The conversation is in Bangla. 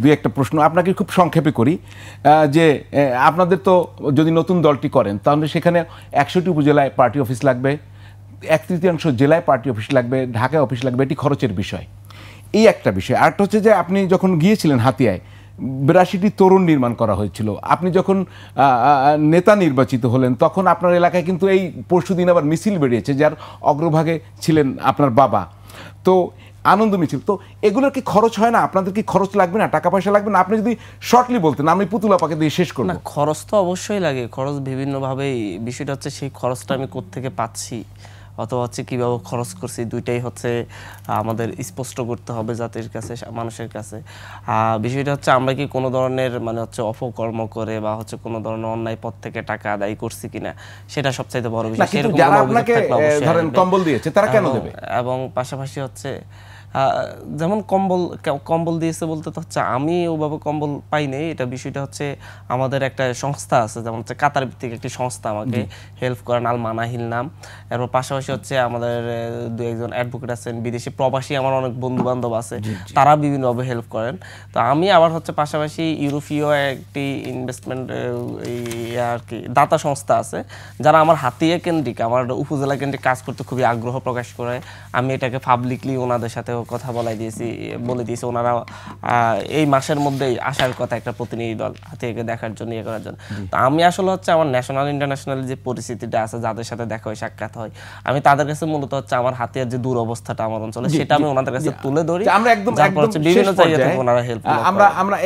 দুই একটা প্রশ্ন আপনাকে খুব সংক্ষেপে করি যে আপনাদের তো যদি নতুন দলটি করেন তাহলে সেখানে 100টি উপজেলায় পার্টি অফিস লাগবে, 1/3 জেলায় পার্টি অফিস লাগবে, ঢাকায় অফিস লাগবে, এটি খরচের বিষয়। এই একটা বিষয়। আরেকটা হচ্ছে যে আপনি যখন গিয়েছিলেন হাতিয়ায় 82টি তরুণ নির্মাণ করা হয়েছিল, আপনি যখন নেতা নির্বাচিত হলেন তখন আপনার এলাকায় কিন্তু এই পরশুদিন আবার মিছিল বেরিয়েছে যার অগ্রভাগে ছিলেন আপনার বাবা, তো আনন্দ মিছিল। তো এগুলোর কি খরচ হয় না? আপনাদের কি খরচ লাগবে না, টাকা পয়সা লাগবে না? আপনি যদি শর্টলি বলতেন, আমি পুতুল আপাকে দিয়ে শেষ করব। না, খরচ তো অবশ্যই লাগে, খরচ বিভিন্নভাবেই। বিষয়টা হচ্ছে সেই খরচটা আমি কোত্থেকে পাচ্ছি অথবা হচ্ছে কীভাবে খরচ করছি, দুইটাই হচ্ছে আমাদের স্পষ্ট করতে হবে জাতির কাছে, মানুষের কাছে। বিষয়টা হচ্ছে আমরা কি কোনো ধরনের মানে হচ্ছে অপকর্ম করে বা হচ্ছে কোনো ধরনের অন্যায় পথ থেকে টাকা আদায় করছি কিনা, সেটা সবচাইতে বড় বিষয়। সেরকম যারা আপনাকে ধরেন কম্বল দিয়েছে তারা কেন দেবে? এবং পাশাপাশি হচ্ছে যেমন কম্বল দিয়েছে বলতে তো হচ্ছে আমি ওভাবে কম্বল পাইনি, এটা বিষয়টা হচ্ছে আমাদের একটা সংস্থা আছে, যেমন হচ্ছে কাতার ভিত্তিক একটি সংস্থা আমাকে হেল্প করেন, আল মানাহিল নাম। এরপর পাশাপাশি হচ্ছে আমাদের দু একজন অ্যাডভোকেট আছেন, বিদেশি প্রবাসী আমার অনেক বন্ধু বান্ধব আছে, তারা বিভিন্নভাবে হেল্প করেন। তো আমি আবার হচ্ছে পাশাপাশি ইউরোপীয় একটি ইনভেস্টমেন্ট আর কি দাতা সংস্থা আছে, যারা আমার হাতিয়া কেন্দ্রিক, আমার উপজেলা কেন্দ্রিক কাজ করতে খুবই আগ্রহ প্রকাশ করে। আমি এটাকে পাবলিকলি ওনাদের সাথে কথা বলে দিয়েছি, ওনারা এই মাসের মধ্যেই আসার কথা একটা প্রতিনিধি দল হাতিয়াকে দেখার জন্য, ইয়ে করার জন্য। তো আমি আসলে হচ্ছে আমার ন্যাশনাল ইন্টারন্যাশনাল যে পরিস্থিতিটা আছে, যাদের সাথে দেখা হয়, সাক্ষাৎ হয়, আমি তাদের কাছে মূলত হচ্ছে আমার হাতিয়ার যে দুরবস্থাটা আমার অঞ্চলে, সেটা আমি ওনাদের কাছে তুলে ধরি। আমরা একদম বিভিন্ন জায়গা থেকে ওনারা হেল্প আমরা